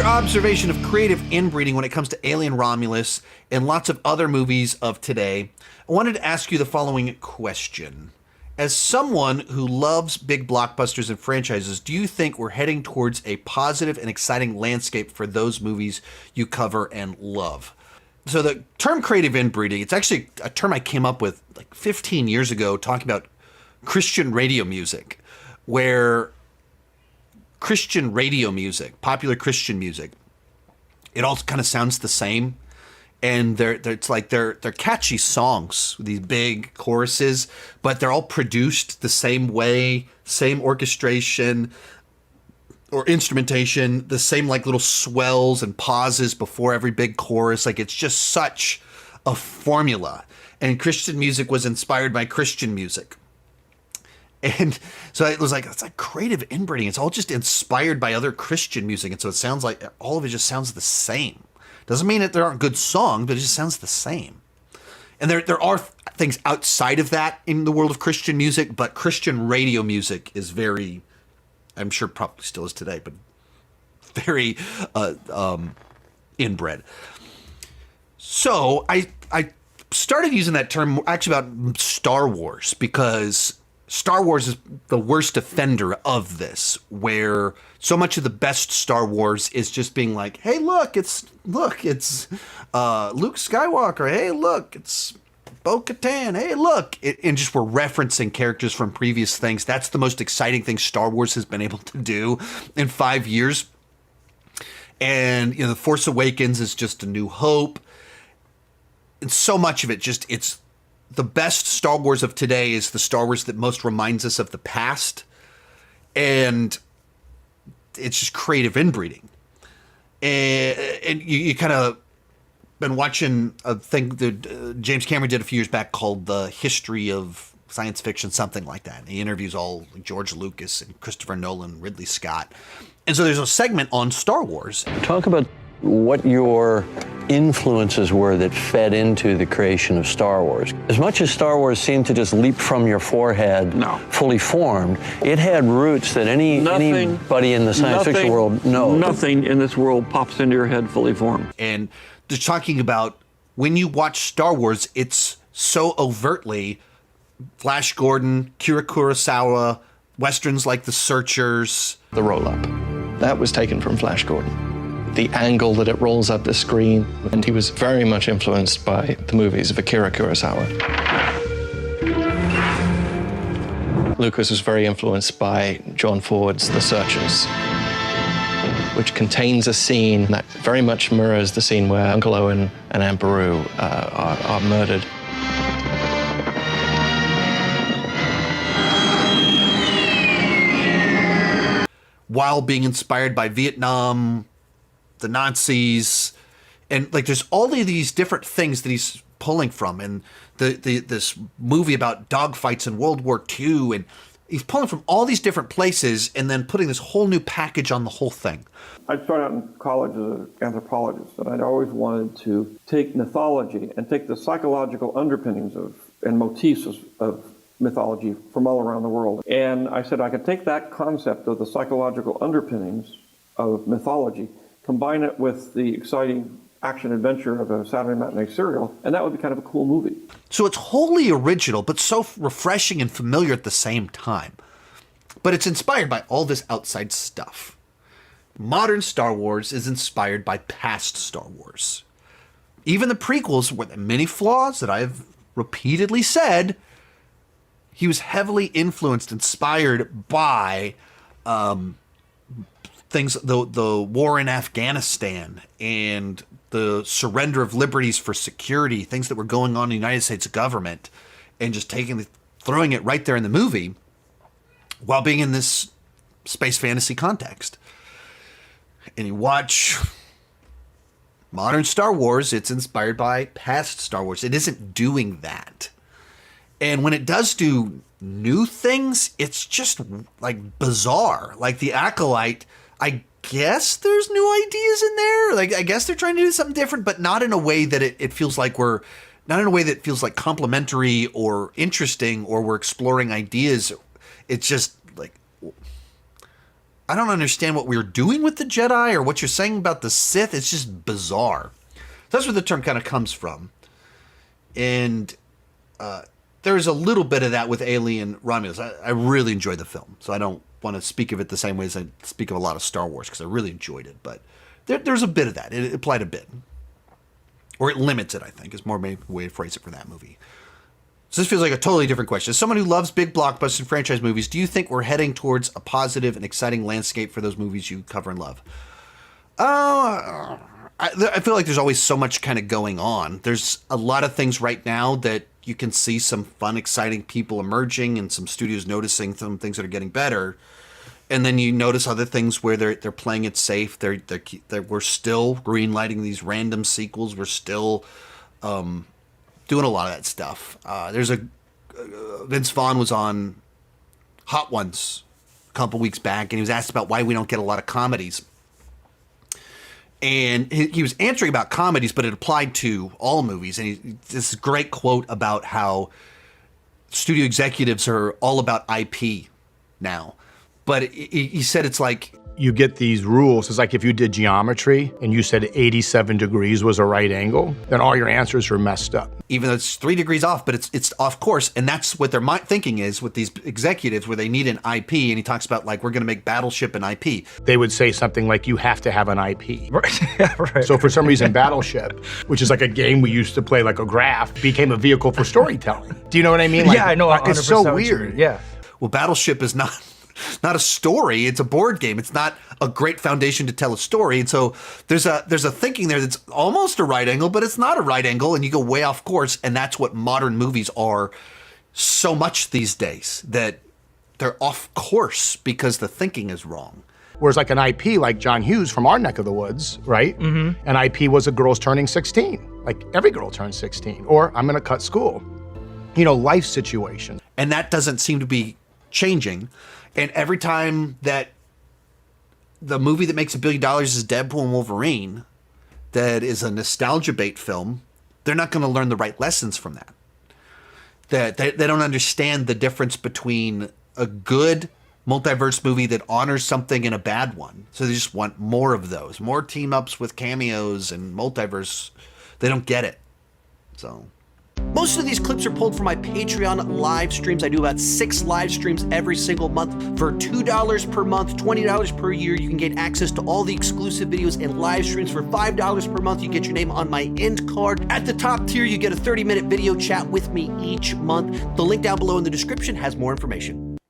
observation of creative inbreeding when it comes to Alien Romulus and lots of other movies of today, I wanted to ask you the following question. As someone who loves big blockbusters and franchises, do you think we're heading towards a positive and exciting landscape for those movies you cover and love? So the term creative inbreeding, it's actually a term I came up with like 15 years ago talking about Christian radio music, where Christian radio music, popular Christian music, it all kind of sounds the same. And it's like they're catchy songs, these big choruses, but they're all produced the same way, same orchestration or instrumentation, the same like little swells and pauses before every big chorus. Like it's just such a formula. And Christian music was inspired by Christian music. And so it was like, it's like creative inbreeding. It's all just inspired by other Christian music. And so it sounds like all of it just sounds the same. Doesn't mean that there aren't good songs, but it just sounds the same. And there are things outside of that in the world of Christian music, but Christian radio music is very, I'm sure probably still is today, but very inbred. So I started using that term actually about Star Wars, because Star Wars is the worst offender of this, where so much of the best Star Wars is just being like, hey, look, it's Luke Skywalker. Hey, look, it's Bo-Katan. Hey, look. And just we're referencing characters from previous things. That's the most exciting thing Star Wars has been able to do in 5 years. And, The Force Awakens is just a new hope. And so much of it it's the best Star Wars of today is the Star Wars that most reminds us of the past. And it's just creative inbreeding. And you kind of been watching a thing that James Cameron did a few years back called The History of Science Fiction, something like that. And he interviews all George Lucas and Christopher Nolan, Ridley Scott. And so there's a segment on Star Wars. Talk about what your influences were that fed into the creation of Star Wars. As much as Star Wars seemed to just leap from your forehead, fully formed, it had roots that anybody in the science fiction world knows. Nothing in this world pops into your head fully formed. And they're talking about when you watch Star Wars, it's so overtly Flash Gordon, Kira Kurosawa, Westerns like The Searchers. The roll-up. That was taken from Flash Gordon. The angle that it rolls up the screen, and he was very much influenced by the movies of Akira Kurosawa. Lucas was very influenced by John Ford's The Searchers, which contains a scene that very much mirrors the scene where Uncle Owen and Aunt Beru are murdered. While being inspired by Vietnam, the Nazis, and like there's all of these different things that he's pulling from, and this movie about dogfights in World War II, and he's pulling from all these different places and then putting this whole new package on the whole thing. I started out in college as an anthropologist, and I'd always wanted to take mythology and take the psychological underpinnings and motifs of mythology from all around the world. And I said I could take that concept of the psychological underpinnings of mythology, combine it with the exciting action-adventure of a Saturday matinee serial, and that would be kind of a cool movie. So it's wholly original, but so refreshing and familiar at the same time. But it's inspired by all this outside stuff. Modern Star Wars is inspired by past Star Wars. Even the prequels, with many flaws that I've repeatedly said, he was heavily influenced, inspired by things, the war in Afghanistan and the surrender of liberties for security, things that were going on in the United States government, and just throwing it right there in the movie while being in this space fantasy context. And you watch modern Star Wars, it's inspired by past Star Wars. It isn't doing that. And when it does do new things, it's just like bizarre. Like The Acolyte, I guess there's new ideas in there. Like, I guess they're trying to do something different, but not in a way that it feels like not in a way that feels like complimentary or interesting, or we're exploring ideas. It's just like, I don't understand what we're doing with the Jedi or what you're saying about the Sith. It's just bizarre. That's where the term kind of comes from. And there's a little bit of that with Alien Romulus. I really enjoyed the film, so I don't want to speak of it the same way as I speak of a lot of Star Wars, because I really enjoyed it. But there's a bit of that. It applied a bit. Or it limits it, I think, is more maybe a way to phrase it for that movie. So this feels like a totally different question. As someone who loves big blockbuster franchise movies, do you think we're heading towards a positive and exciting landscape for those movies you cover and love? I feel like there's always so much kind of going on. There's a lot of things right now that you can see some fun, exciting people emerging and some studios noticing some things that are getting better. And then you notice other things where they're playing it safe. We're still greenlighting these random sequels. We're still doing a lot of that stuff. There's Vince Vaughn was on Hot Ones a couple weeks back, and he was asked about why we don't get a lot of comedies. And he was answering about comedies, but it applied to all movies. And this great quote about how studio executives are all about IP now. But he said it's like, you get these rules. It's like if you did geometry and you said 87 degrees was a right angle, then all your answers are messed up. Even though it's 3 degrees off, but it's off course. And that's what their thinking is with these executives, where they need an IP. And he talks about, like, we're going to make Battleship an IP. They would say something like, you have to have an IP. Right. So for some reason, Battleship, which is like a game we used to play like a graph, became a vehicle for storytelling. Do you know what I mean? Like, yeah, I know. It's so weird. Yeah. Well, Battleship is not a story. It's a board game. It's not a great foundation to tell a story. And so there's a thinking there that's almost a right angle, but it's not a right angle, and you go way off course. And that's what modern movies are so much these days, that they're off course because the thinking is wrong. Whereas like an IP, like John Hughes from our neck of the woods, right? Mm-hmm. An IP was a girl's turning 16. Like every girl turns 16. Or I'm going to cut school. You know, life situation. And that doesn't seem to be changing. And every time that the movie that makes $1 billion is Deadpool and Wolverine, that is a nostalgia bait film, they're not going to learn the right lessons from that. That they don't understand the difference between a good multiverse movie that honors something and a bad one. So they just want more of those, more team ups with cameos and multiverse. They don't get it. So most of these clips are pulled from my Patreon live streams. I do about 6 live streams every single month. For $2 per month, $20 per year, you can get access to all the exclusive videos and live streams. For $5 per month, you get your name on my end card. At the top tier, you get a 30-minute video chat with me each month. The link down below in the description has more information.